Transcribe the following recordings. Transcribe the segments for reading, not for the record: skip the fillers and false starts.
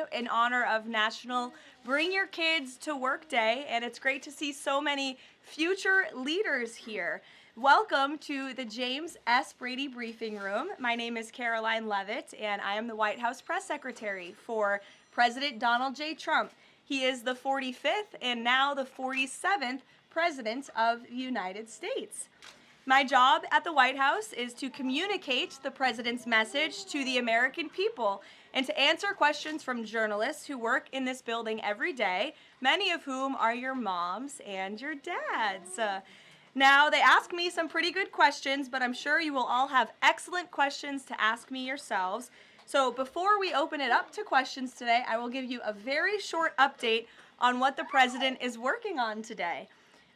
today in honor of National Bring Your Kids to Work Day, and it's great to see so many future leaders here. Welcome to the James S. Brady Briefing Room. My name is Karoline Leavitt, and I am the White House Press Secretary for President Donald J. Trump. He is the 45th and now the 47th President of the United States. My job at the White House is to communicate the President's message to the American people and to answer questions from journalists who work in this building every day, many of whom are your moms and your dads. Now, they ask me some pretty good questions, but I'm sure you will all have excellent questions to ask me yourselves. So before we open it up to questions today, I will give you a very short update on what the President is working on today.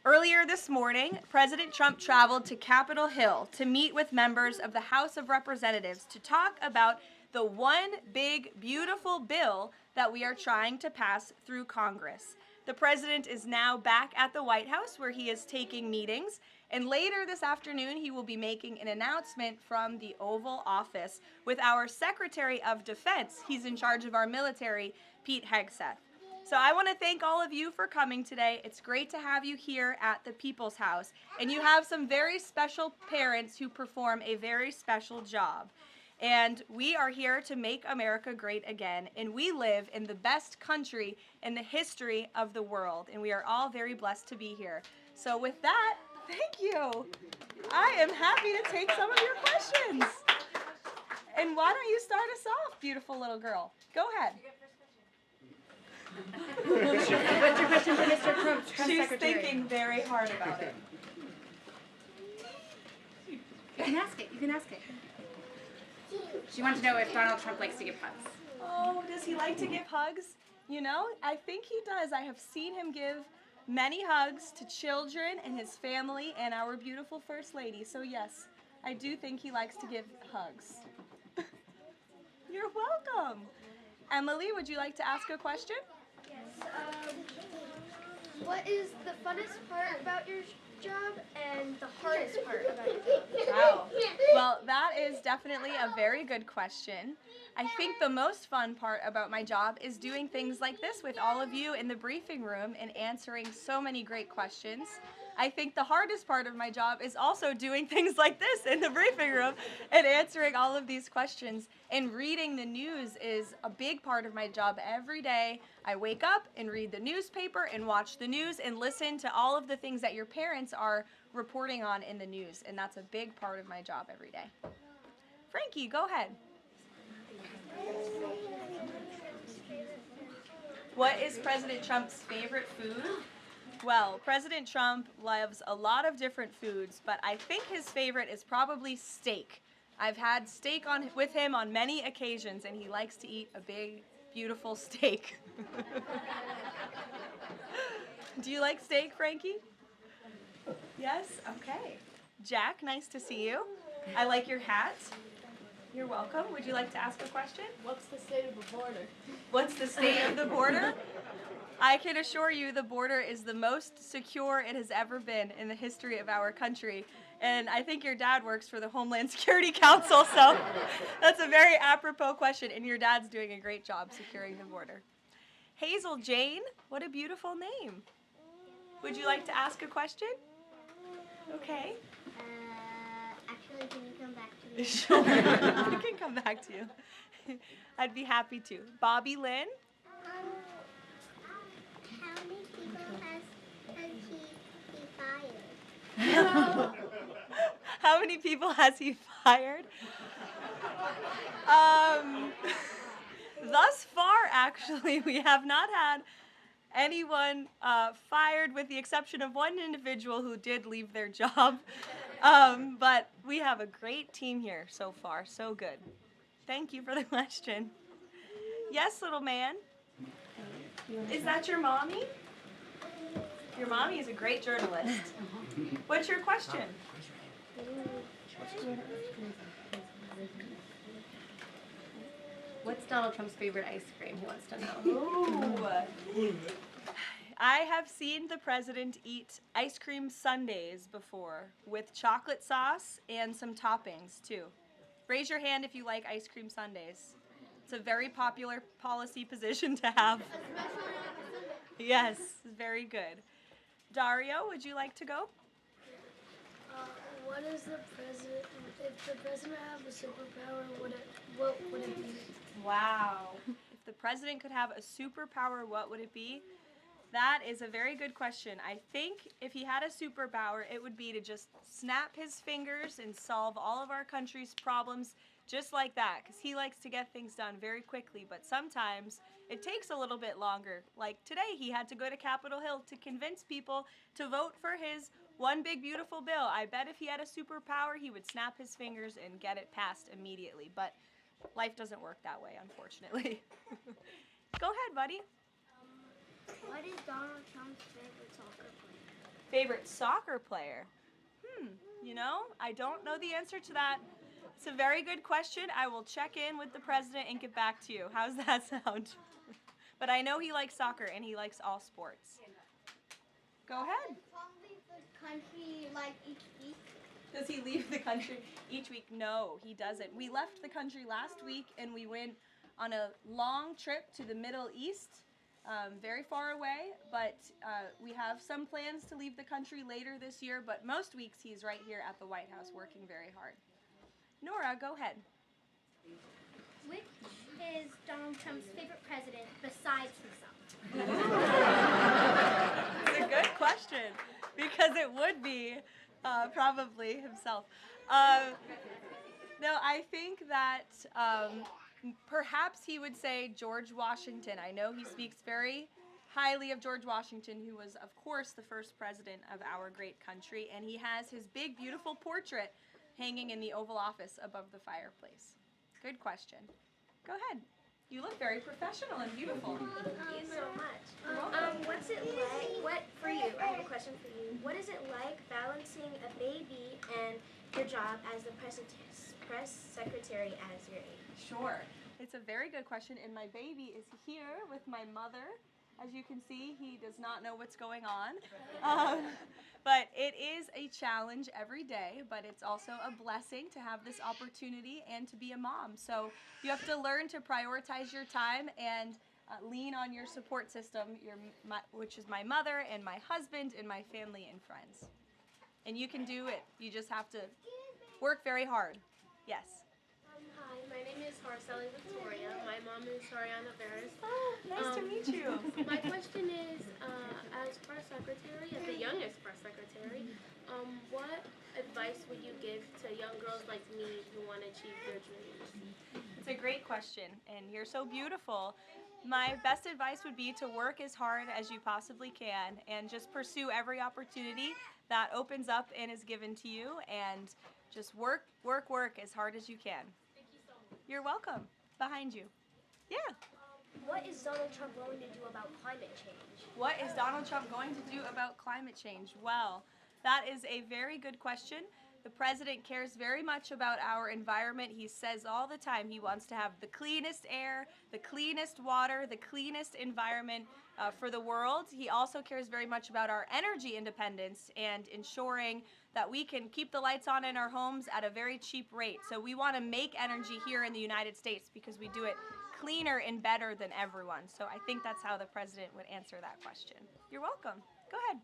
Earlier this morning, President Trump traveled to Capitol Hill to meet with members of the House of Representatives to talk about the one big, beautiful bill that we are trying to pass through Congress. The President is now back at the White House where he is taking meetings, and later this afternoon he will be making an announcement from the Oval Office with our Secretary of Defense. He's in charge of our military, Pete Hegseth. So I want to thank all of you for coming today. It's great to have you here at the People's House. And you have some very special parents who perform a very special job. And we are here to make America great again. And we live in the best country in the history of the world. And we are all very blessed to be here. So with that, thank you. I am happy to take some of your questions. And why don't you start us off, beautiful little girl? Go ahead. What's your question for Mr. Trump? She's thinking very hard about it. You can ask it. You can ask it. She wants to know if Donald Trump likes to give hugs. Oh, does he like to give hugs? You know, I think he does. I have seen him give many hugs to children and his family and our beautiful First Lady. So yes, I do think he likes to give hugs. You're welcome. Emily, would you like to ask a question? Yes. What is the funnest part about your job and the hardest part about your job? Wow. Well, that is definitely a very good question. I think the most fun part about my job is doing things like this with all of you in the briefing room and answering so many great questions. I think the hardest part of my job is also doing things like this in the briefing room and answering all of these questions. And reading the news is a big part of my job every day. I wake up and read the newspaper and watch the news and listen to all of the things that your parents are reporting on in the news. And that's a big part of my job every day. Frankie, go ahead. What is President Trump's favorite food? Well, President Trump loves a lot of different foods, but I think his favorite is probably steak. I've had steak with him on many occasions, and he likes to eat a big, beautiful steak. Do you like steak, Frankie? Yes? Okay. Jack, nice to see you. I like your hat. You're welcome. Would you like to ask a question? What's the state of the border? What's the state of the border? I can assure you the border is the most secure it has ever been in the history of our country. And I think your dad works for the Homeland Security Council, so that's a very apropos question, and your dad's doing a great job securing the border. Hazel Jane, what a beautiful name. Would you like to ask a question? Okay. Actually, can you come back to me? Sure, I can come back to you. I'd be happy to. Bobby Lynn? How many people has he fired? How many people has he fired? Thus far, actually, we have not had anyone fired with the exception of one individual who did leave their job. But we have a great team here so far. So good. Thank you for the question. Yes, little man. Is that your mommy? Your mommy is a great journalist. What's your question? What's Donald Trump's favorite ice cream? He wants to know. Ooh. I have seen the president eat ice cream sundaes before with chocolate sauce and some toppings too. Raise your hand if you like ice cream sundaes. It's a very popular policy position to have. Yes, very good. Dario, would you like to go? What is the president? If the president have a superpower, what would it be? Wow. If the president could have a superpower, what would it be? That is a very good question. I think if he had a superpower, it would be to just snap his fingers and solve all of our country's problems just like that, because he likes to get things done very quickly, but sometimes it takes a little bit longer. Like today, he had to go to Capitol Hill to convince people to vote for his one big beautiful bill. I bet if he had a superpower, he would snap his fingers and get it passed immediately, but life doesn't work that way, unfortunately. Go ahead, buddy. What is Donald Trump's favorite soccer player? Favorite soccer player? You know, I don't know the answer to that. It's a very good question. I will check in with the president and get back to you. How's that sound? But I know he likes soccer and he likes all sports. Go ahead. Probably the country like each week. Does he leave the country each week? No, he doesn't. We left the country last week and we went on a long trip to the Middle East. Very far away, but we have some plans to leave the country later this year, but most weeks he's right here at the White House working very hard. Nora, go ahead. Which is Donald Trump's favorite president besides himself? It's a good question, because it would be probably himself. No, I think that perhaps he would say George Washington. I know he speaks very highly of George Washington, who was, of course, the first president of our great country, and he has his big, beautiful portrait hanging in the Oval Office above the fireplace. Good question. Go ahead. You look very professional and beautiful. Thank you so much. You're welcome. What's it like, for you, I have a question for you. What is it like balancing a baby and your job as the press secretary as your age? Sure. It's a very good question, and my baby is here with my mother. As you can see, he does not know what's going on. But it is a challenge every day, but it's also a blessing to have this opportunity and to be a mom. So you have to learn to prioritize your time and lean on your support system, which is my mother and my husband and my family and friends. And you can do it. You just have to work very hard. Yes. Hi, my name is Marceli Victoria. My mom is Ariana Veras. Oh, nice to meet you. My question is, as press secretary, as the youngest press secretary, what advice would you give to young girls like me who want to achieve their dreams? It's a great question, and you're so beautiful. My best advice would be to work as hard as you possibly can and just pursue every opportunity that opens up and is given to you, and just work as hard as you can. Thank you so much. You're welcome. Behind you. Yeah. What is Donald Trump going to do about climate change? What is Donald Trump going to do about climate change? Well, that is a very good question. The president cares very much about our environment. He says all the time he wants to have the cleanest air, the cleanest water, the cleanest environment for the world. He also cares very much about our energy independence and ensuring that we can keep the lights on in our homes at a very cheap rate. So we want to make energy here in the United States because we do it cleaner and better than everyone. So I think that's how the president would answer that question. You're welcome. Go ahead.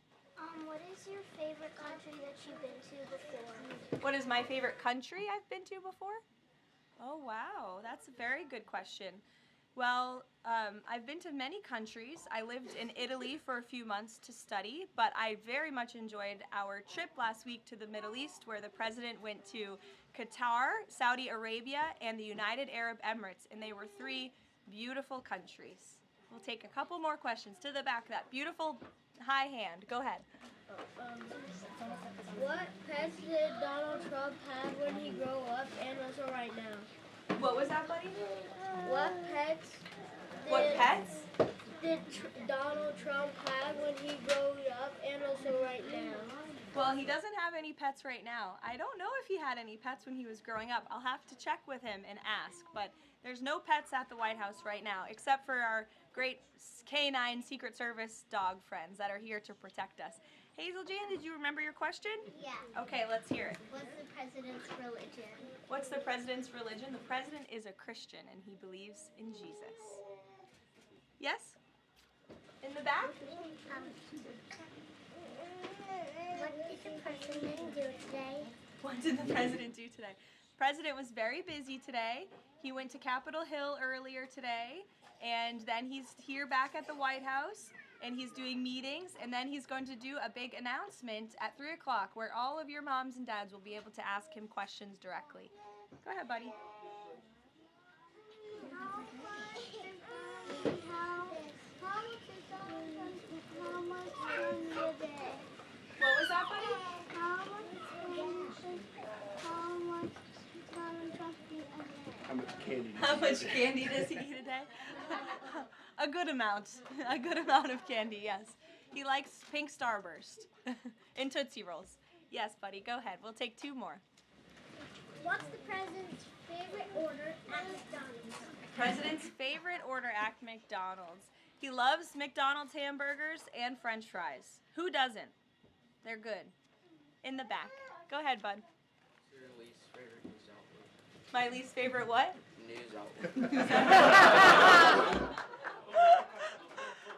What is your favorite country that you've been to before? What is my favorite country I've been to before? Oh, wow. That's a very good question. Well, I've been to many countries. I lived in Italy for a few months to study, but I very much enjoyed our trip last week to the Middle East, where the president went to Qatar, Saudi Arabia, and the United Arab Emirates, and they were 3 beautiful countries. We'll take a couple more questions. To the back, that beautiful high hand. Go ahead. What pets did Donald Trump have when he grew up and also right now? What was that, buddy? What pets did Donald Trump have when he grew up and also right now? Well, he doesn't have any pets right now. I don't know if he had any pets when he was growing up. I'll have to check with him and ask, but there's no pets at the White House right now, except for our great canine Secret Service dog friends that are here to protect us. Hazel Jan, did you remember your question? Yeah. Okay, let's hear it. What's the president's religion? What's the president's religion? The president is a Christian and he believes in Jesus. Yes? In the back? What did the president do today? What did the president do today? President was very busy today. He went to Capitol Hill earlier today, and then he's here back at the White House, and he's doing meetings, and then he's going to do a big announcement at 3 o'clock where all of your moms and dads will be able to ask him questions directly. Go ahead, buddy. What was that, buddy? How much candy How much candy does does he eat a day? he eat a day? A good amount. A good amount of candy, yes. He likes pink Starburst and Tootsie Rolls. Yes, buddy, go ahead. We'll take 2 more. What's the president's favorite order at McDonald's? President's favorite order at McDonald's. He loves McDonald's hamburgers and French fries. Who doesn't? They're good. In the back. Go ahead, bud. Your least favorite news outlet? My least favorite what? News outlet.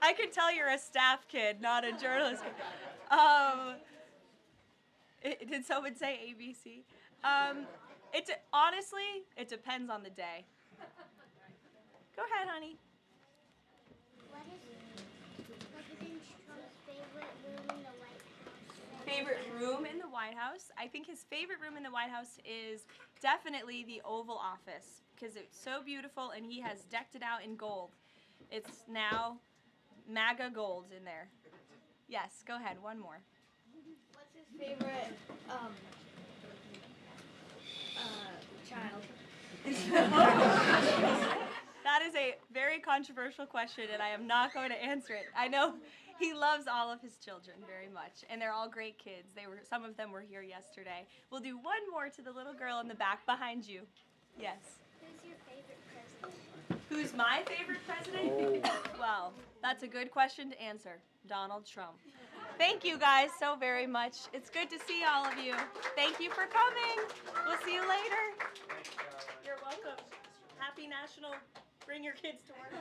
I can tell you're a staff kid, not a journalist kid. Did someone say ABC? Honestly, it depends on the day. Go ahead, honey. What is President Trump's favorite room in the White House? Favorite room in the White House? I think his favorite room in the White House is definitely the Oval Office because it's so beautiful and he has decked it out in gold. It's now MAGA gold in there. Yes, go ahead, one more. What's his favorite child? That is a very controversial question and I am not going to answer it. I know he loves all of his children very much and they're all great kids. Some of them were here yesterday. We'll do one more to the little girl in the back behind you. Yes. Who's your favorite president? Who's my favorite president? Well, that's a good question to answer. Donald Trump. Thank you guys so very much. It's good to see all of you. Thank you for coming. We'll see you later. You're welcome. Happy National Bring Your Kids to Work.